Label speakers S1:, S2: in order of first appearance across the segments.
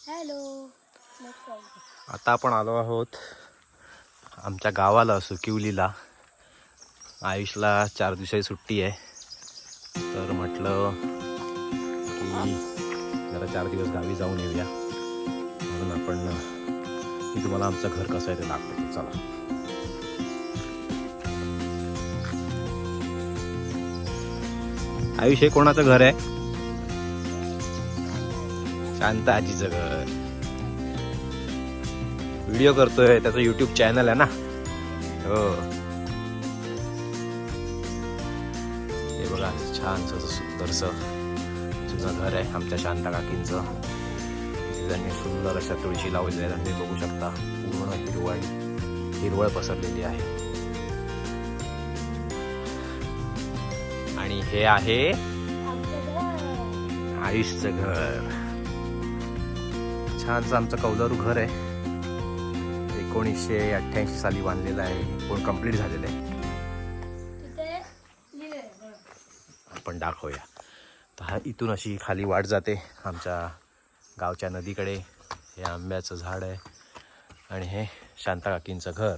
S1: Hello.
S2: आता आपण आलो आहोत आमच्या गावाला सुकिवलीला. आयुषला 4 दिवसाची सुट्टी आहे, तर म्हटलं की जरा 4 दिवस गावी जाऊन येऊया. म्हणून आपण मी तुम्हाला आमचं घर कसं आहे ते दाखवतो. चला. आयुष, हे कोणाचं घर आहे? शांत आजीचं घर. व्हिडिओ करतोय, त्याचं YouTube चॅनल आहे ना. हो, हे बघा छानसं सुंदरसं जुनं घर आहे आमच्या शांता काकींचं. तिथे त्यांनी सुंदर अशा तुळशी लावलेल्या आहेत. तुम्ही बघू शकता पूर्ण हिरवळ पसरलेली आहे. आणि हे आहे आयुषचं घर. छानसं आमचं कौलारू घर आहे. 1988 साली बांधलेलं आहे, पण कम्प्लीट झालेलं आहे. आपण दाखवूया. तर हा इथून अशी खाली वाट जाते आमच्या गावच्या नदीकडे. हे आंब्याचं झाड आहे आणि हे शांता काकींचं घर.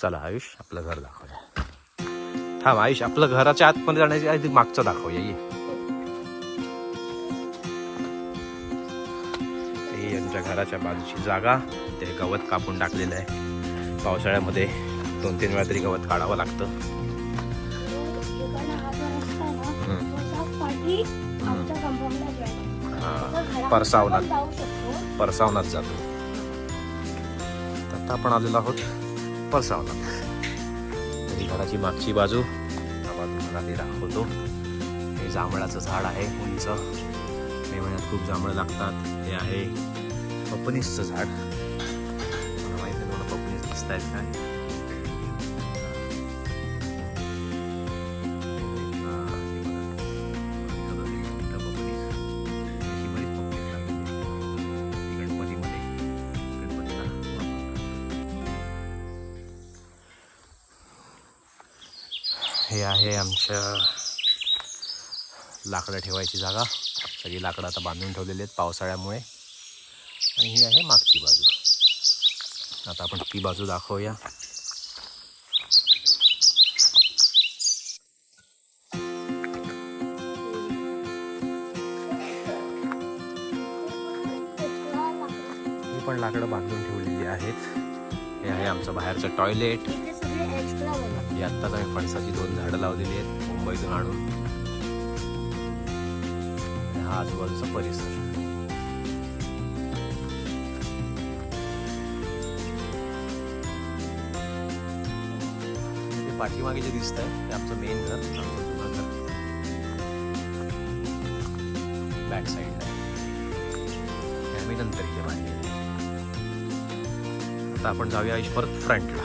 S2: चला आयुष, आपलं घर दाखवूया. थांब आयुष, आपलं घराच्या आतमध्ये जाण्याची आधी मागचं दाखवूया. ये, ही आमच्या घराच्या बाजूची जागा. ते गवत कापून टाकलेलं आहे. पावसाळ्यामध्ये 2-3 वेळा तरी गवत काढावं लागतं. परसावनात जातो. आता आपण आलेलो आहोत परसावनात. तरी घराची मागची बाजू तुम्हाला ते दाखवतो. हे जांभळाचं झाड आहे उंच. मे महिन्यात खूप जांभळं लागतात. हे आहे पपनीसचं झाड. मला माहिती नाही मला पपनीस दिसत आहेत काय. हे आहे आमच्या लाकडं ठेवायची जागा. सगळी लाकडं आता बांधून ठेवलेली आहेत पावसाळ्यामुळे. आणि ही आहे मागची बाजू. आता आपण ती बाजू दाखवूया. ही पण लाकडं बांधून ठेवलेली आहेत. हे आहे आमचं बाहेरचं टॉयलेट. ही आत्ताच आम्ही फणसाची 2 झाडं लावलेली आहेत मुंबईतून आणून. हा आजूबाजूचा परिसर. ते पाठीमागे जे दिसत आहे ते आमचं मेन घर, आमचं जुनं घर. बॅक साईडला आहे. आम्ही नंतर इथे बांधलेली. आता आपण जाऊया आयुष परत फ्रंटला.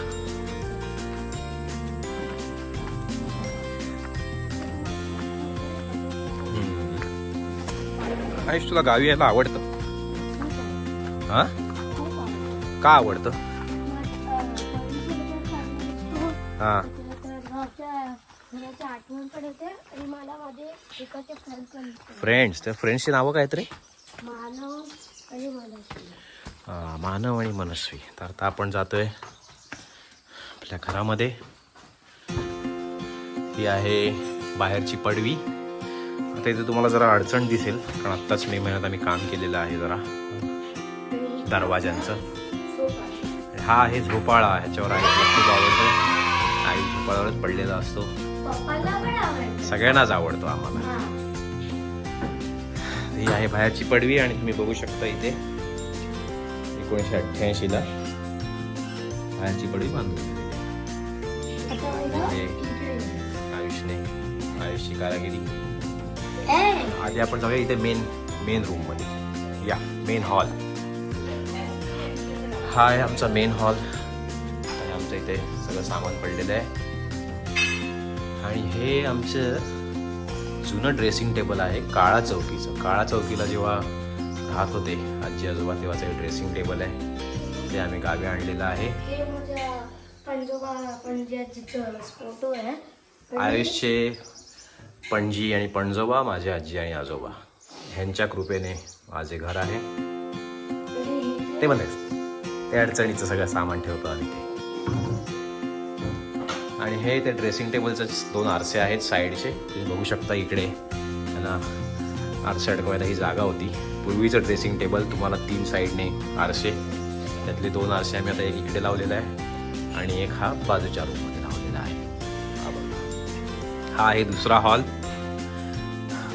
S2: आयुष, तुला गावी यायला आवडतं? हा, का आवडतं? हा, फ्रेंड्स. त्या फ्रेंड्सची नावं काय तरी? मानव आणि मनस्वी. तर आता आपण जातोय आपल्या घरामध्ये. ही आहे बाहेरची पडवी. आता इथे तुम्हाला जरा अडचण दिसेल, कारण आत्ताच मे महिन्यात आम्ही काम केलेलं आहे जरा दरवाजांचं. हा आहे झोपाळा. ह्याच्यावर आहे खूप आवडतं. आई झोपाळ्यावरच पडलेला असतो. सगळ्यांनाच आवडतो आम्हाला. ही आहे बाहेरची पडवी. आणि तुम्ही बघू शकता इथे 1988ला बाहेरची पडवी बांधून आयुषची कारागिरी. आधी आपण जाऊया इथे मेन रूम मध्ये. या मेन हॉल. हा आहे आमचा मेन हॉल. आमचं इथे सगळं सामान पडलेलं आहे. आणि हे आमचं जुनं ड्रेसिंग टेबल आहे काळा चौकीचं. काळा चौकीला जेव्हा राहत होते आजी आजोबा तेव्हाचं हे ड्रेसिंग टेबल आहे. ते आम्ही गावी आणलेलं आहे. आयुषचे पणजी आणि पणजोबा, माझे आजी आणि आजोबा. ह्यांच्या कृपेने माझे घर आहे. ते म्हणेल ते अडचणीचं सगळं सामान ठेवतो आम्ही ते. आणि हे ते ड्रेसिंग टेबलचे 2 आरसे आहेत साईडचे, तुम्ही बघू शकता. इकडे त्यांना आरसे अडकवायला ही जागा होती. पूर्वीचं ड्रेसिंग टेबल तुम्हाला 3 साईडने आरसे, त्यातले 2 आरसे आम्ही आता एक इकडे लावलेला आहे आणि एक हा बाजूच्या रूममध्ये लावलेला आहे. हा बघा, हा आहे दुसरा हॉल.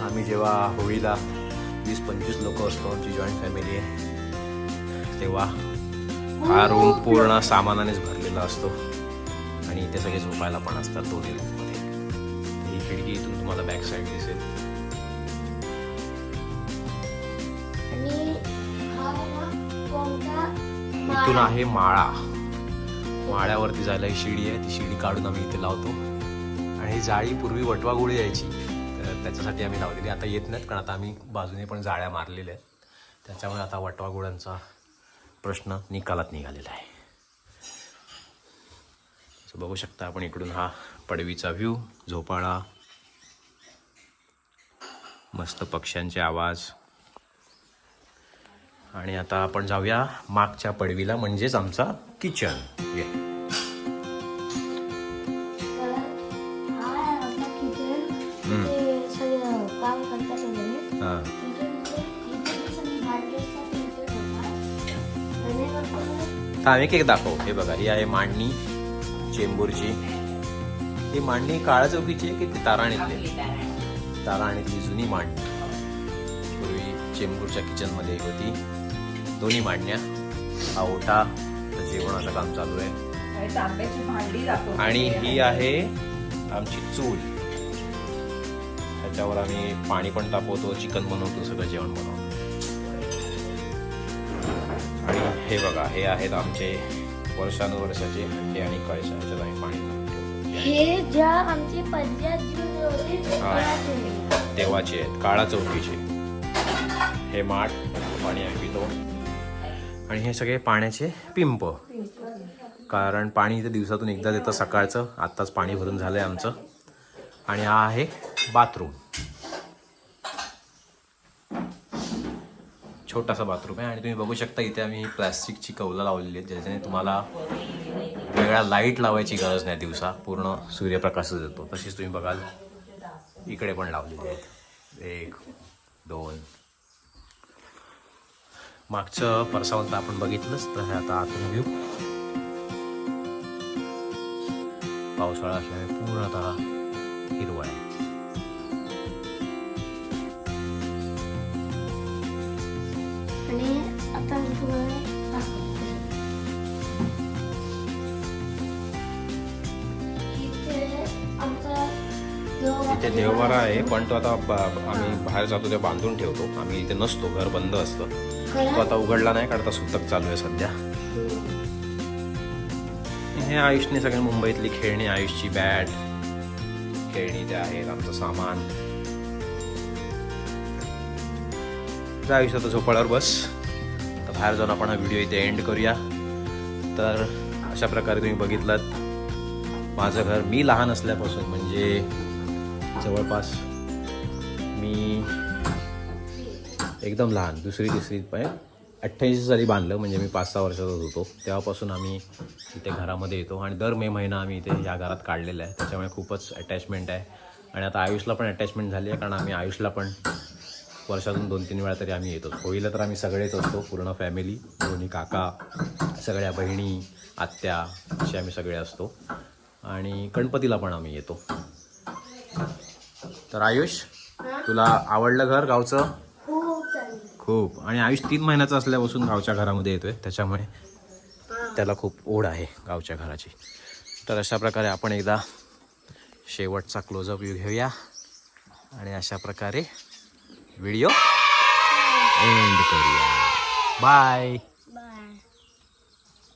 S2: आम्ही जेव्हा होळीला 20-25 लोक असतो, आमची जॉईंट फॅमिली आहे, तेव्हा हा रूम पूर्ण सामानानेच भरलेला असतो आणि इथे सगळे झोपायला पण असतात दोन्ही रूममध्ये. ही खिडकी इथून तुम्हाला बॅक साईड दिसेल. इथून आहे माळा. माळ्यावरती जायला ही शिडी आहे, ती शिडी काढून आम्ही इथे लावतो. आणि ही जाळी पूर्वी वटवाघुळे यायची, तर त्याच्यासाठी आम्ही लावलेली. आता येत नाहीत, कारण आता आम्ही बाजूने पण जाळ्या मारलेल्या आहेत, त्याच्यामुळे आता वटवाघुळांचा प्रश्न निकालात निघालेला आहे. बघू शकता आपण इकडून हा पडवीचा व्ह्यू, झोपाळा, मस्त पक्ष्यांचे आवाज. आणि आता आपण जाऊया मागच्या पडवीला, म्हणजेच आमचा किचन. आम्ही केक दाखवू. हे बघा, ही आहे मांडणी चेंबूरची. ही मांडणी काळा चौकीची आहे की ती ताराणीतली? ताराणीतली जुनी मांडणी पूर्वी चेंबूरच्या किचनमध्ये होती. दोन्ही मांडण्या, हा ओटा, तर जेवणाचं काम चालू आहे. आणि ही आहे आमची चूल, त्याच्यावर आम्ही पाणी पण तापवतो, चिकन बनवतो, सगळं जेवण बनवतो. आणि हे बघा, हे आहेत आमचे वर्षानुवर्षाचे हंडे आणि कळशा, ह्याच्यात आम्ही पाणी ठेवतो.
S1: हे ज्या आमचे
S2: देवाचे आहेत, काळा चौकीचे. हे माठ, पाणी आम्ही पितो. आणि हे सगळे पाण्याचे पिंप, कारण पाणी इथे दिवसातून एकदा येतं सकाळचं. आत्ताच पाणी भरून झालंय आमचं. आणि हा आहे बाथरूम, छोटासा बाथरूम आहे. आणि तुम्ही बघू शकता इथे आम्ही प्लॅस्टिकची कौलं लावलेली आहेत, ज्याच्याने तुम्हाला वेगळा लाईट लावायची गरज नाही, दिवसा पूर्ण सूर्यप्रकाशच येतो. तशीच तुम्ही बघाल इकडे पण लावलेली आहेत, 1, 2. मागचं परसावंत आपण बघितलंच, तर हे आता आतून घेऊ. पावसाळा असल्यामुळे पूर्ण आता हिरवळ आहे.
S1: आणि आता
S2: इथे देवबारा आहे, पण तो आता आम्ही बाहेर जातो तेव्हा बांधून ठेवतो. आम्ही इथे नसतो, घर बंद असतं. तो आता उघडला नाही, कारण आता सुतक चालू आहे सध्या. हे आयुषने सगळे मुंबईतली खेळणी, आयुषची बॅट, खेळणी ते आहेत, आमचं सामान. आयुष आता झोपाळ्यावर बस. तर बाहेर जाऊन आपण हा व्हिडिओ इथे एंड करूया. तर अशा प्रकारे तुम्ही बघितलात माझं घर. मी लहान असल्यापासून, म्हणजे जवळपास मी एकदम लहान, 2री-3री 88 साली बांधलं, म्हणजे मी 5-6 वर्षाचाच होतो. तेव्हापासून आम्ही इथे घरामध्ये येतो आणि दर मे महिना आम्ही इथे या घरात काढलेला आहे. त्याच्यामुळे खूपच अटॅचमेंट आहे. आणि आता आयुषला पण अटॅचमेंट झाली आहे, कारण आम्ही आयुषला पण वर्षातून 2-3 वेळा तरी आम्ही येतो. होळीला तर आम्ही सगळेच असतो, पूर्ण फॅमिली, दोन्ही काका, सगळ्या बहिणी, आत्या, असे आम्ही सगळे असतो. आणि गणपतीला पण आम्ही येतो. तर आयुष, तुला आवडलं घर गावचं? खूप. आणि आयुष 3 महिन्याचा असल्यापासून गावच्या घरामध्ये येतोय, त्याच्यामुळे त्याला खूप ओढ आहे गावच्या घराची. तर अशा प्रकारे आपण एकदा शेवटचा क्लोजअप व्ह्यू घेऊया आणि अशा प्रकारे व्हिडिओ एंड करूया. बाय.